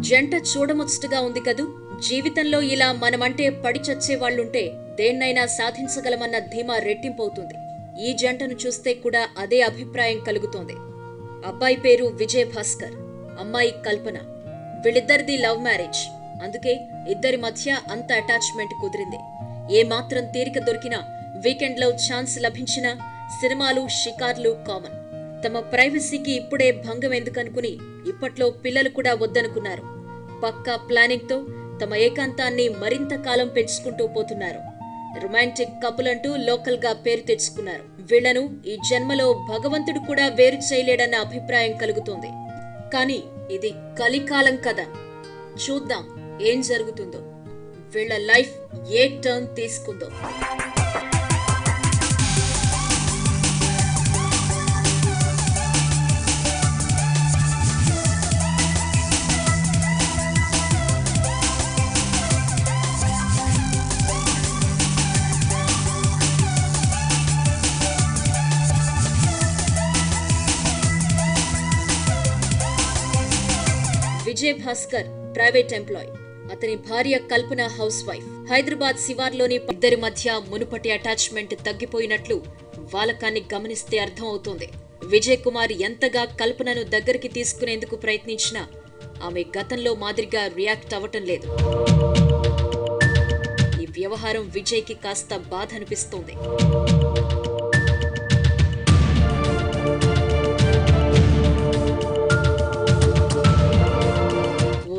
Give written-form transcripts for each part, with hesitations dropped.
జంట చూడముచ్చటగా ఉంది కదూ. జీవితంలో ఇలా మనమంటే పడి చచ్చేవాళ్లుంటే దేన్నైనా సాధించగలమన్న ధీమా రెట్టింపవుతుంది. ఈ జంటను చూస్తే కూడా అదే అభిప్రాయం కలుగుతోంది. అబ్బాయి పేరు విజయ్ భాస్కర్, అమ్మాయి కల్పన. వీళ్ళిద్దరిది లవ్ మ్యారేజ్. అందుకే ఇద్దరి మధ్య అంత అటాచ్మెంట్ కుదిరింది. ఏమాత్రం తీరిక దొరికినా, వీకెండ్లో ఛాన్స్ లభించినా సినిమాలు, షికార్లు కామన్. తమ ప్రైవసీకి ఇప్పుడే భంగం ఎందుకనుకుని ఇప్పట్లో పిల్లలు కూడా వద్దనుకున్నారు. పక్కా ప్లానింగ్ తో తమ ఏకాంతాన్ని మరింత కాలం పెంచుకుంటూ పోతున్నారు. రొమాంటిక్ కపుల్ అంటూ లోకల్ గా పేరు తెచ్చుకున్నారు. వీళ్లను ఈ జన్మలో భగవంతుడు కూడా వేరు చేయలేడన్న అభిప్రాయం కలుగుతోంది. కానీ ఇది కలికాలం కదా. చూద్దాం ఏం జరుగుతుందో, వీళ్ల లైఫ్ ఏ టర్న్ తీసుకుందో. Vijay Bhaskar private employee. అతని భార్య కల్పన హౌస్ వైఫ్. హైదరాబాద్ శివార్లోని ఇద్దరి మధ్య మునుపటి అటాచ్మెంట్ తగ్గిపోయినట్లు వాలకాన్ని గమనిస్తే అర్థం అవుతోంది. విజయ్ కుమార్ ఎంతగా కల్పనను దగ్గరికి తీసుకునేందుకు ప్రయత్నించినా ఆమె గతంలో మాదిరిగా రియాక్ట్ అవ్వటం లేదు. ఈ వ్యవహారం విజయ్ కి కాస్త బాధ అనిపిస్తోంది.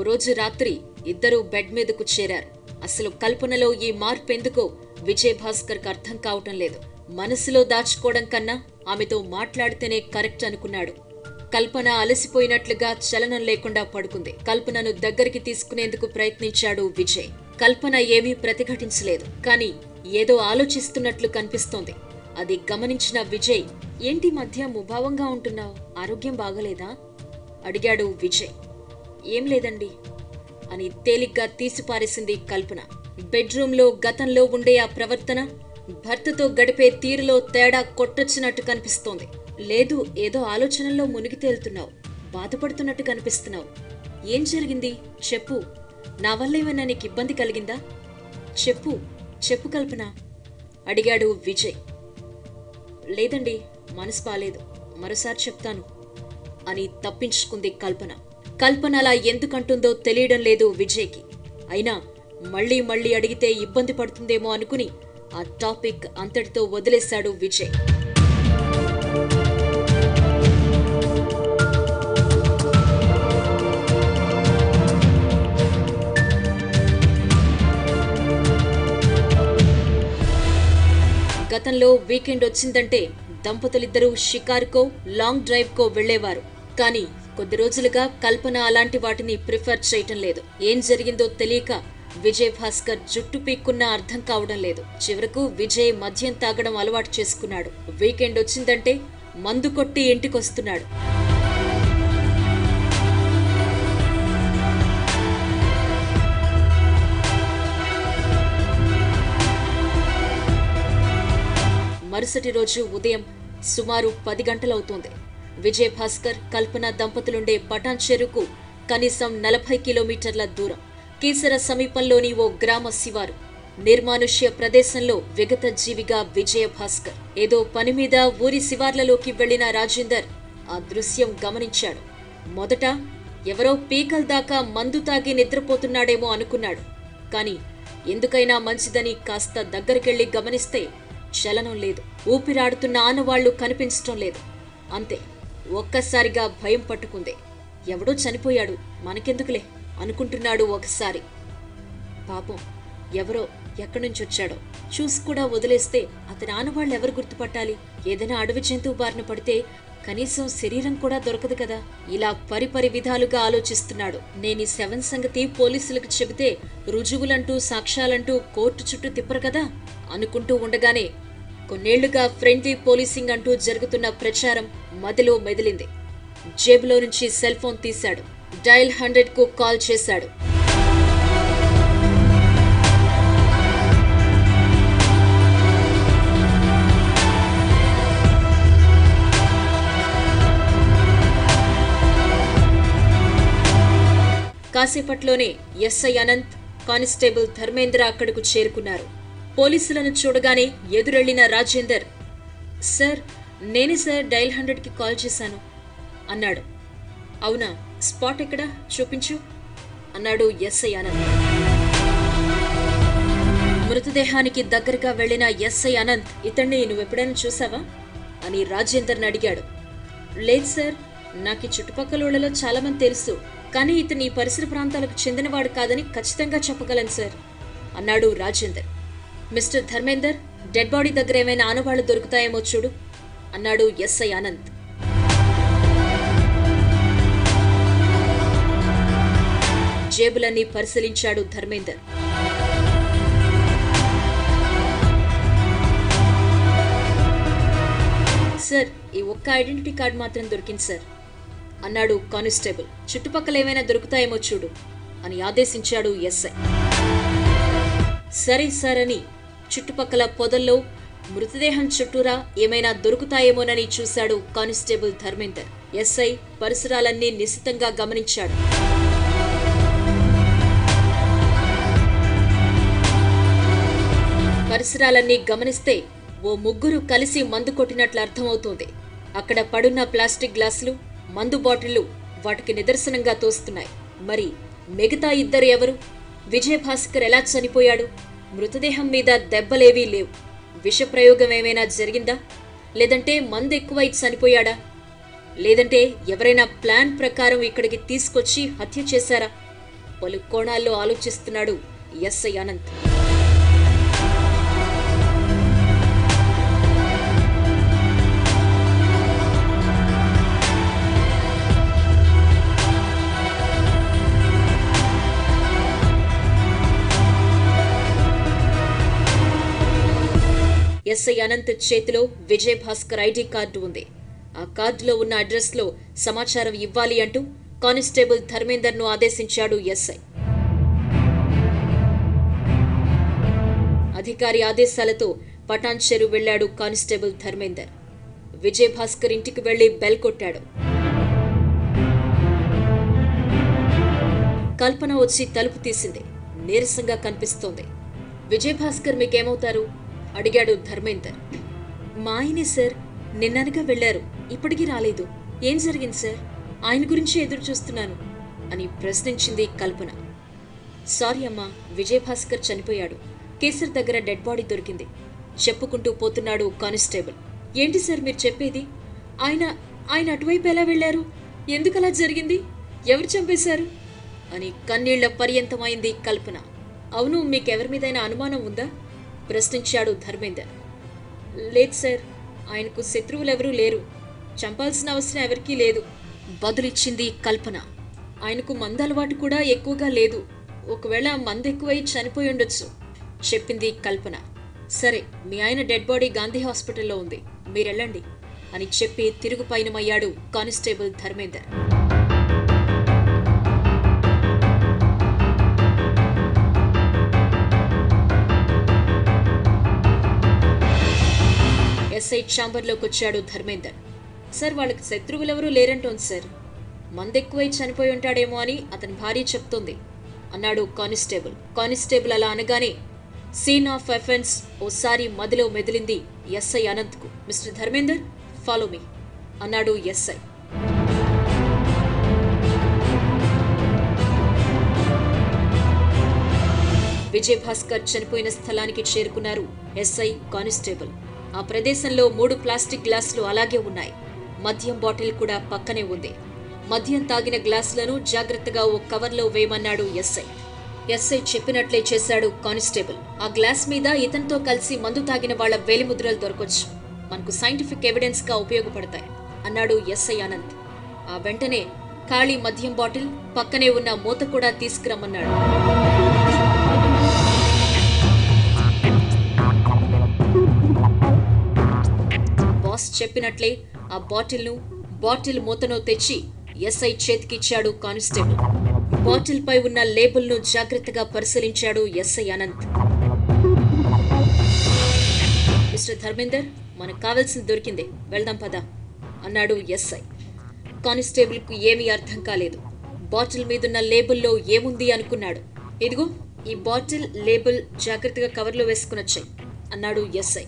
రోజు రాత్రి ఇద్దరూ బెడ్ మీదకు చేరారు. అసలు కల్పనలో ఈ మార్పెందుకో విజయ్ భాస్కర్ కు అర్థం కావటం లేదు. మనసులో దాచుకోవడం కన్నా ఆమెతో మాట్లాడితేనే కరెక్ట్ అనుకున్నాడు. కల్పన అలసిపోయినట్లుగా చలనం లేకుండా పడుకుంది. కల్పనను దగ్గరికి తీసుకునేందుకు ప్రయత్నించాడు విజయ్. కల్పన ఏమీ ప్రతిఘటించలేదు. కానీ ఏదో ఆలోచిస్తున్నట్లు కనిపిస్తోంది. అది గమనించిన విజయ్, ఏంటి మధ్య ముభావంగా ఉంటున్నావు? ఆరోగ్యం బాగలేదా? అడిగాడు విజయ్. ఏం లేదండి అని తేలిగ్గా తీసిపారేసింది కల్పన. బెడ్రూంలో గతంలో ఉండే ఆ ప్రవర్తన, భర్తతో గడిపే తీరులో తేడా కొట్టొచ్చినట్టు కనిపిస్తోంది. లేదు, ఏదో ఆలోచనల్లో మునిగి తేలుతున్నావు, బాధపడుతున్నట్టు కనిపిస్తున్నావు. ఏం జరిగింది చెప్పు. నా వల్ల ఏమైనా నీకు ఇబ్బంది కలిగిందా? చెప్పు చెప్పు కల్పన అడిగాడు విజయ్. లేదండి, మనసు బాలేదు, మరోసారి చెప్తాను అని తప్పించుకుంది కల్పన. కల్పన అలా ఎందుకంటుందో తెలియడం లేదు విజయ్కి. అయినా మళ్లీ మళ్లీ అడిగితే ఇబ్బంది పడుతుందేమో అనుకుని ఆ టాపిక్ అంతటితో వదిలేశాడు విజయ్. గతంలో వీకెండ్ వచ్చిందంటే దంపతులిద్దరూ షికారుకో, లాంగ్ డ్రైవ్ కో వెళ్లేవారు. కానీ కొద్ది రోజులుగా కల్పన అలాంటి వాటిని ప్రిఫర్ చేయటం లేదు. ఏం జరిగిందో తెలియక విజయ్ భాస్కర్ జుట్టు పీక్కున్నా అర్థం కావడం లేదు. చివరకు విజయ్ మద్యం తాగడం అలవాటు చేసుకున్నాడు. వీకెండ్ వచ్చిందంటే మందు కొట్టి ఇంటికొస్తున్నాడు. మరుసటి రోజు ఉదయం సుమారు 10 గంటలవుతోంది. విజయ్ భాస్కర్, కల్పన దంపతులుండే పటాన్ చెరుకు కనీసం 40 కిలోమీటర్ల దూరం. కీసర సమీపంలోని ఓ గ్రామ శివారు. నిర్మానుష్య ప్రదేశంలో విగత జీవిగా విజయ భాస్కర్. ఏదో పని మీద ఊరి శివార్లలోకి వెళ్లిన రాజేందర్ ఆ దృశ్యం గమనించాడు. మొదట ఎవరో పీకల దాకా మందు తాగి నిద్రపోతున్నాడేమో అనుకున్నాడు. కాని ఎందుకైనా మంచిదని కాస్త దగ్గరికెళ్లి గమనిస్తే చలనం లేదు. ఊపిరాడుతున్న ఆనవాళ్లు కనిపించటం లేదు. అంతే, ఒక్కసారిగా భయం పట్టుకుంది. ఎవడో చనిపోయాడు, మనకెందుకులే అనుకుంటున్నాడు ఒకసారి. పాపం, ఎవరో ఎక్కడి నుంచొచ్చాడో చూసి కూడా వదిలేస్తే అతని ఆనవాళ్లెవరు గుర్తుపట్టాలి? ఏదైనా అడవి జంతువు బారిన పడితే కనీసం శరీరం కూడా దొరకదు కదా. ఇలా పరిపరి విధాలుగా ఆలోచిస్తున్నాడు. నేను ఈ శవం సంగతి పోలీసులకు చెబితే రుజువులంటూ సాక్ష్యాలంటూ కోర్టు చుట్టూ తిప్పరు కదా అనుకుంటూ ఉండగానే కొన్నేళ్లుగా ఫ్రెండ్లీ పోలీసింగ్ అంటూ జరుగుతున్న ప్రచారం మదిలో మెదిలింది. జేబులో నుంచి సెల్ ఫోన్ తీశాడు. డయల్ 100కు కాల్ చేశాడు. కాసేపట్లోనే ఎస్ఐ అనంత్, కానిస్టేబుల్ ధర్మేంద్ర అక్కడకు చేరుకున్నారు. పోలీసులను చూడగానే ఎదురెళ్లిన రాజేందర్, సార్ నేనే సార్ డయల్ 100కి కాల్ చేశాను అన్నాడు. అవునా, స్పాట్ ఎక్కడా చూపించు అన్నాడు ఎస్ఐ అనంత్. మృతదేహానికి దగ్గరగా వెళ్లిన ఎస్ఐ అనంత్, ఇతన్ని నువ్వెప్పుడైనా చూసావా అని రాజేందర్ని అడిగాడు. లేదు సార్, నాకు ఈ చుట్టుపక్కల చాలా మంది తెలుసు, కానీ ఇతను ఈ పరిసర ప్రాంతాలకు చెందినవాడు కాదని ఖచ్చితంగా చెప్పగలను సార్ అన్నాడు Rajender. Mister Dharmender, dead body దగ్గర ఏమైనా ఆనవాళ్లు దొరుకుతాయేమో చూడు అన్నాడు ఎస్ఐ అనంత్. జేబులన్నీ పరిశీలించాడు ధర్మేందర్. సార్, ఈ ఒక్క ఐడెంటిటీ కార్డ్ మాత్రం దొరికింది సార్ అన్నాడు కానిస్టేబుల్. చుట్టుపక్కల ఏమైనా దొరుకుతాయేమో చూడు అని ఆదేశించాడు ఎస్ఐ. సరే సార్ అని చుట్టుపక్కల పొదల్లో మృతదేహం చుట్టూరా ఏమైనా దొరుకుతాయేమోనని చూశాడు కానిస్టేబుల్ ధర్మేందర్. ఎస్ఐ పరిసరాలన్నీ నిశితంగా గమనించాడు. పరిసరాలన్నీ గమనిస్తే ఓ ముగ్గురు కలిసి మందు కొట్టినట్లు అర్థమవుతోంది. అక్కడ పడున్న ప్లాస్టిక్ గ్లాసులు, మందు బాటిళ్లు వాటికి నిదర్శనంగా తోస్తున్నాయి. మరి మిగతా ఇద్దరు ఎవరు? విజయభాస్కర్ ఎలా చనిపోయాడు? మృతదేహం మీద దెబ్బలేవీ లేవు. విషప్రయోగం ఏమైనా జరిగిందా? లేదంటే మందు ఎక్కువై చనిపోయాడా? లేదంటే ఎవరైనా ప్లాన్ ప్రకారం ఇక్కడికి తీసుకొచ్చి హత్య చేశారా? పలు కోణాల్లో ఆలోచిస్తున్నాడు ఎస్ఐ అనంత్. ఎస్ఐ అనంత్ చేతిలో విజయభాస్కర్ ఐడి కార్డు ఉంది. ఆ కార్డులో ఉన్న అడ్రస్లో సమాచారం ఇవ్వాలి అంటూ కానిస్టేబుల్ ధర్మేందర్ను ఆదేశించాడు ఎస్ఐ. అధికారి ఆదేశాలతో పటాన్ చెరు వెళ్లాడు కానిస్టేబుల్ ధర్మేందర్. విజయభాస్కర్ ఇంటికి వెళ్లి బెల్ కొట్టాడు. కల్పన వచ్చి తలుపు తీసింది. నీరసంగా కనిపిస్తోంది. విజయభాస్కర్ మీకేమవుతారు అడిగాడు ధర్మేందర్. మా ఆయనే సార్, నిన్ననగా వెళ్లారు, ఇప్పటికీ రాలేదు. ఏం జరిగింది సార్? ఆయన గురించి ఎదురు చూస్తున్నాను అని ప్రశ్నించింది కల్పన. సారీ అమ్మా, విజయభాస్కర్ చనిపోయాడు. కేసర్ దగ్గర డెడ్ బాడీ దొరికింది చెప్పుకుంటూ పోతున్నాడు కానిస్టేబుల్. ఏంటి సార్ మీరు చెప్పేది? ఆయన అటువైపు ఎలా వెళ్లారు? ఎందుకలా జరిగింది? ఎవరు చంపేశారు అని కన్నీళ్ల పర్యంతమైంది కల్పన. అవును, మీకెవరి మీదైనా అనుమానం ఉందా ప్రశ్నించాడు ధర్మేందర్. లేదు సార్, ఆయనకు శత్రువులెవరూ లేరు. చంపాల్సిన అవసరం ఎవరికీ లేదు బదులిచ్చింది కల్పన. ఆయనకు మందు అలవాటు కూడా ఎక్కువగా లేదు. ఒకవేళ మందు ఎక్కువై చనిపోయి ఉండొచ్చు చెప్పింది కల్పన. సరే, మీ ఆయన డెడ్ బాడీ గాంధీ హాస్పిటల్లో ఉంది, మీరెళ్ళండి అని చెప్పి తిరుగు పయనమయ్యాడు కానిస్టేబుల్ ధర్మేందర్. ఎస్ఐ ఛాంబర్లోకి వచ్చాడు ధర్మేందర్. సార్, వాళ్ళకి శత్రువులెవరూ లేరంటోంది సార్. మందెక్కువై చనిపోయి ఉంటాడేమో అని అతని భార్య చెప్తోంది అన్నాడు కానిస్టేబుల్. కానిస్టేబుల్ అలా అనగానే సీన్ ఆఫ్ ఎఫెన్స్ ఓసారి మదిలో మెదిలింది ఎస్ఐ అనంత్కు. మిస్టర్ ధర్మేందర్, ఫాలో మీ అన్నాడు ఎస్ఐ. విజయభాస్కర్ చనిపోయిన స్థలానికి చేరుకున్నారు ఎస్ఐ, కానిస్టేబుల్. ఆ ప్రదేశంలో 3 ప్లాస్టిక్ గ్లాసులు అలాగే ఉన్నాయి. మద్యం బాటిల్ కూడా పక్కనే ఉంది. మద్యం తాగిన గ్లాసులను జాగ్రత్తగా ఓ కవర్లో వేయమన్నాడు ఎస్ఐ. ఎస్ఐ చెప్పినట్లే చేశాడు కానిస్టేబుల్. ఆ గ్లాస్ మీద ఇతనితో కలిసి మందు తాగిన వాళ్ల వేలిముద్రలు దొరకొచ్చు, మనకు సైంటిఫిక్ ఎవిడెన్స్ గా ఉపయోగపడతాయి అన్నాడు ఎస్ఐ అనంత్. ఆ వెంటనే ఖాళీ మద్యం బాటిల్, పక్కనే ఉన్న మూత కూడా తీసుకురమ్మన్నాడు. బాస్ చెప్పినట్లే ఆ బాటిల్ మూతను తెచ్చి ఎస్ఐ చేతికిచ్చాడు కానిస్టేబుల్. బాటిల్ పై ఉన్న లేబుల్ ను జాగ్రత్తగా పరిశీలించాడు ఎస్ఐ అనంత్. మిస్టర్ ధర్మేందర్, మనకు కావాల్సింది దొరికింది, వెళ్దాం పదా అన్నాడు ఎస్ఐ. కానిస్టేబుల్ కు ఏమీ అర్థం కాలేదు. బాటిల్ మీదున్న లేబుల్లో ఏముంది అనుకున్నాడు. ఇదిగో ఈ బాటిల్ లేబుల్ జాగ్రత్తగా కవర్లో వేసుకునొచ్చాయి అన్నాడు ఎస్ఐ.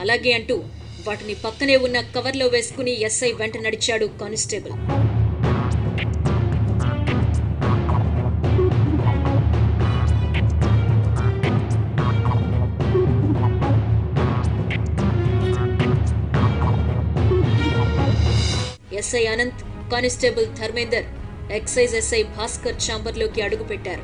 అలాగే అంటూ వాటిని పక్కనే ఉన్న కవర్లో వేసుకుని ఎస్ఐ వెంట నడిచాడు constable. SI Anant, constable Dharmender, excise SI Bhaskar ఛాంబర్లోకి అడుగుపెట్టారు.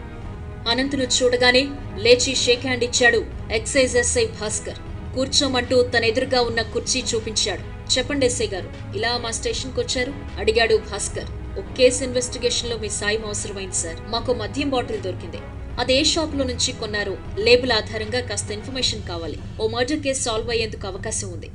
అనంత్ను చూడగానే లేచి షేక్ హ్యాండ్ ఇచ్చాడు ఎక్సైజ్ ఎస్ఐ భాస్కర్. కూర్చోమంటూ తన ఎదురుగా ఉన్న కుర్చీ చూపించాడు. చెప్పండి ఎస్ఐ గారు, ఇలా మా స్టేషన్కి వచ్చారు అడిగాడు భాస్కర్. ఒక కేసు ఇన్వెస్టిగేషన్ లో మీ సాయం అవసరమైంది సార్. మాకు మద్యం బాటిల్ దొరికింది. అది ఏ షాప్ లో నుంచి కొన్నారో లేబుల్ ఆధారంగా కాస్త ఇన్ఫర్మేషన్ కావాలి. ఓ మర్డర్ కేసు సాల్వ్ అయ్యేందుకు అవకాశం ఉంది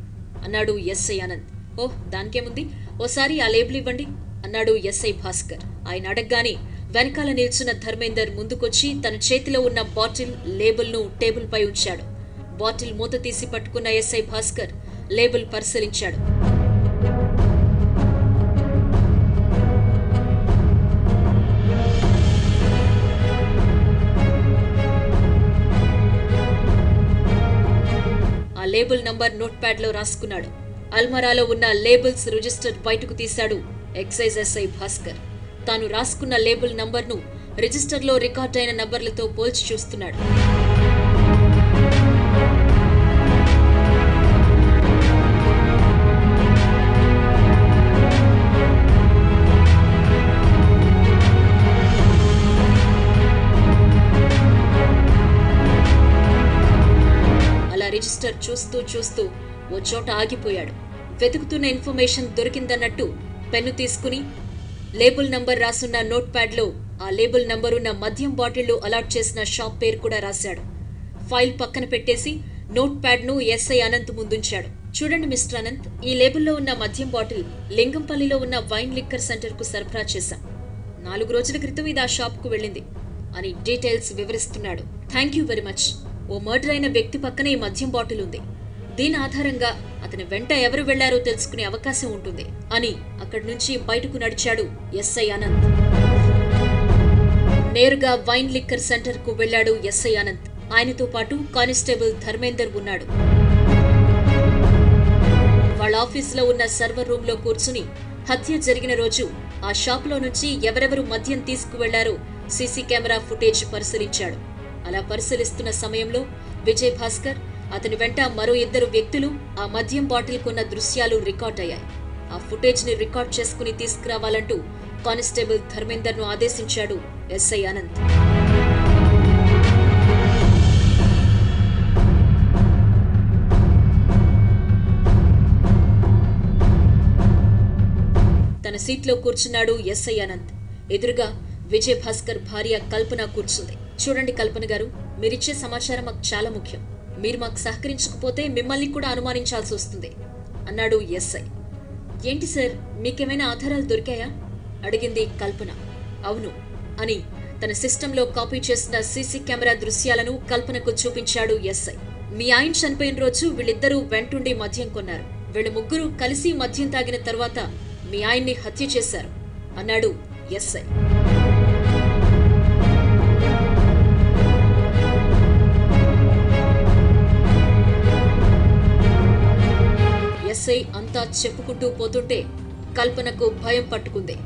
అన్నాడు ఎస్ఐ అనంత్. ఓహ్, దానికేముంది, ఓసారి ఆ లేబుల్ ఇవ్వండి అన్నాడు ఎస్ఐ భాస్కర్. ఆయన అడగగానే వెనకాల నిల్చున్న ధర్మేందర్ ముందుకొచ్చి తన చేతిలో ఉన్న బాటిల్ లేబుల్ ను టేబుల్ పై ఉంచాడు. బాటిల్ మూత తీసి పట్టుకున్న ఎస్ఐ భాస్కర్ లేబుల్ పరిశీలించాడు. ఆ లేబుల్ నంబర్ నోట్ ప్యాడ్ లో రాసుకున్నాడు. అల్మరాలో ఉన్న లేబుల్స్ రిజిస్టర్ బయటకు తీశాడు ఎక్సైజ్ ఎస్ఐ భాస్కర్. తాను రాసుకున్న లేబుల్ నంబర్ను రిజిస్టర్లో రికార్డ్ అయిన నంబర్లతో పోల్చి చూస్తున్నాడు. అలా రిజిస్టర్ చూస్తూ చూస్తూ ఓ చోట ఆగిపోయాడు. వెతుకుతున్న ఇన్ఫర్మేషన్ దొరికిందన్నట్టు పెన్ను తీసుకుని లేబుల్ నంబర్ రాసున్న నోట్ ప్యాడ్ లో ఆ లేబుల్ నంబరున్న మద్యం బాటిళ్లు అలాట్ చేసిన షాప్ పేరు కూడా రాశాడు. ఫైల్ పక్కన పెట్టేసి నోట్ ప్యాడ్ ను ఎస్ఐ అనంత్ ముందుంచాడు. చూడండి మిస్టర్ అనంత్, ఈ లేబుల్లో ఉన్న మద్యం బాటిల్ లింగంపల్లిలో ఉన్న వైన్ లిక్కర్ సెంటర్ కు సరఫరా చేశాం. 4 రోజుల క్రితం ఇది ఆ షాప్ కు వెళ్ళింది అని డీటెయిల్స్ వివరిస్తున్నాడు. Thank you very much. ఓ మర్డర్ అయిన వ్యక్తి పక్కనే ఈ మద్యం బాటిల్ ఉంది. దీని ఆధారంగా అతని వెంట ఎవరు వెళ్లారో తెలుసుకునే అవకాశం ఉంటుంది అని అక్కడి నుంచి బయటకు నడిచాడు ఎస్ఐ అనంత్. నేరుగా వైన్ లిక్కర్ సెంటర్ కు వెళ్లాడు ఎస్ఐ అనంత్. ఆయనతో పాటు కానిస్టేబుల్ ధర్మేందర్ ఉన్నాడు. వాళ్ళ ఆఫీసులో ఉన్న సర్వర్ రూమ్ లో కూర్చుని హత్య జరిగిన రోజు ఆ షాప్ లో నుంచి ఎవరెవరు మద్యం తీసుకువెళ్లారో సీసీ కెమెరా ఫుటేజ్ పరిశీలించాడు. అలా పరిశీలిస్తున్న సమయంలో విజయ్ భాస్కర్, అతని వెంట మరో 2 వ్యక్తులు ఆ మద్యం బాటిల్ కొన్న దృశ్యాలు రికార్డ్ అయ్యాయి. ఆ ఫుటేజ్ ని రికార్డ్ చేసుకుని తీసుకురావాలంటూ కానిస్టేబుల్ ధర్మేందర్ ను ఆదేశించాడు ఎస్ఐ అనంత్. తన సీట్లో కూర్చున్నాడు ఎస్ఐ అనంత్. ఎదురుగా విజయ్ భాస్కర్ భార్య కల్పన కూర్చుంది. చూడండి కల్పన గారు, మీరిచ్చే సమాచారం మాకు చాలా ముఖ్యం. మీరు మాకు సహకరించకపోతే మిమ్మల్ని కూడా అనుమానించాల్సి వస్తుంది అన్నాడు ఎస్ఐ. ఏంటి సార్, మీకేమైనా ఆధారాలు దొరికాయా అడిగింది కల్పన. అవును అని తన సిస్టంలో కాపీ చేసిన సీసీ కెమెరా దృశ్యాలను కల్పనకు చూపించాడు ఎస్ఐ. మీ ఆయన చనిపోయిన రోజు వీళ్ళిద్దరూ వెంటుండి మద్యం కొన్నారు. వీళ్ళు ముగ్గురు కలిసి మద్యం తాగిన తర్వాత మీ ఆయన్ని హత్య చేశారు అన్నాడు ఎస్ఐ. ఎస్ఐ అంతా చెప్పుకుంటూ పోతుంటే కల్పనకు భయం పట్టుకుంది.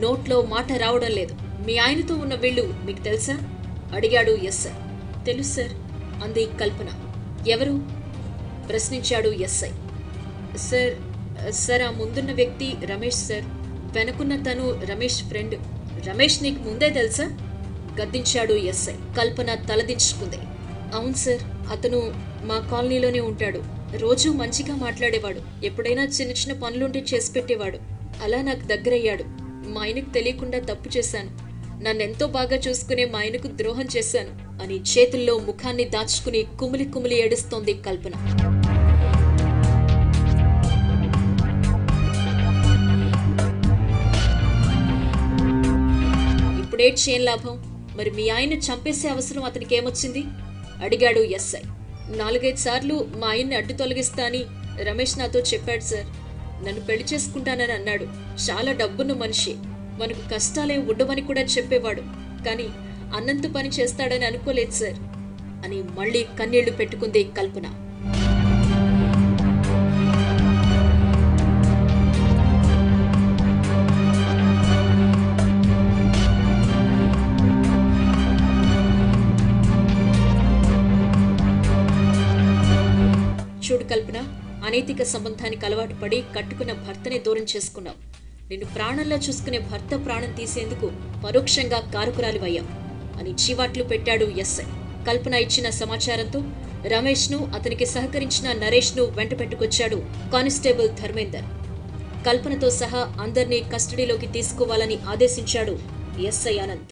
నోట్లో మాట రావడం లేదు. మీ ఆయనతో ఉన్న వీళ్ళు మీకు తెలుసా అడిగాడు ఎస్ఐ. తెలుసు సార్ అంది కల్పన. ఎవరు ప్రశ్నించాడు ఎస్ఐ. సార్ ఆ ముందున్న వ్యక్తి రమేష్ సార్. వెనుకున్న తను రమేష్ ఫ్రెండ్. రమేష్ నీకు ముందే తెలుసా గద్దించాడు ఎస్ఐ. కల్పన తలదించుకుంది. అవును సార్, అతను మా కాలనీలోనే ఉంటాడు. రోజూ మంచిగా మాట్లాడేవాడు. ఎప్పుడైనా చిన్న చిన్న పనులుంటే చేసి పెట్టేవాడు. అలా నాకు దగ్గరయ్యాడు. మా ఆయనకు తెలియకుండా తప్పు చేశాను. నన్నెంతో బాగా చూసుకునే మా ఆయనకు ద్రోహం చేశాను అని చేతుల్లో ముఖాన్ని దాచుకుని కుమిలి కుమిలి ఏడుస్తోంది కల్పన. ఇప్పుడేడ్చి ఏం లాభం? మరి మీ ఆయన చంపేసే అవసరం అతనికి ఏమొచ్చింది అడిగాడు ఎస్ఐ. 4-5 సార్లు మా ఆయన్ని అడ్డు తొలగిస్తా అని రమేష్ నాతో చెప్పాడు సార్. నన్ను పెళ్లి చేసుకుంటానని అన్నాడు. చాలా డబ్బున్న మనిషి. మనకు కష్టాలే ఉండవని కూడా చెప్పేవాడు. కానీ అన్నంత పని చేస్తాడని అనుకోలేదు సార్ అని మళ్ళీ కన్నీళ్లు పెట్టుకుంది కల్పన. చూడు కల్పన, అనైతిక సంబంధానికి అలవాటు పడి కట్టుకున్న భర్తనే దూరం చేసుకున్నావు. నిన్ను ప్రాణంలో చూసుకునే భర్త ప్రాణం తీసేందుకు పరోక్షంగా కారకురాలివయ్యావు అని చీవాట్లు పెట్టాడు ఎస్ఐ. కల్పన ఇచ్చిన సమాచారంతో రమేష్ను, అతనికి సహకరించిన నరేష్ను వెంట పెట్టుకొచ్చాడు కానిస్టేబుల్ ధర్మేందర్. కల్పనతో సహా అందర్నీ కస్టడీలోకి తీసుకోవాలని ఆదేశించాడు ఎస్ఐ ఆనంద్.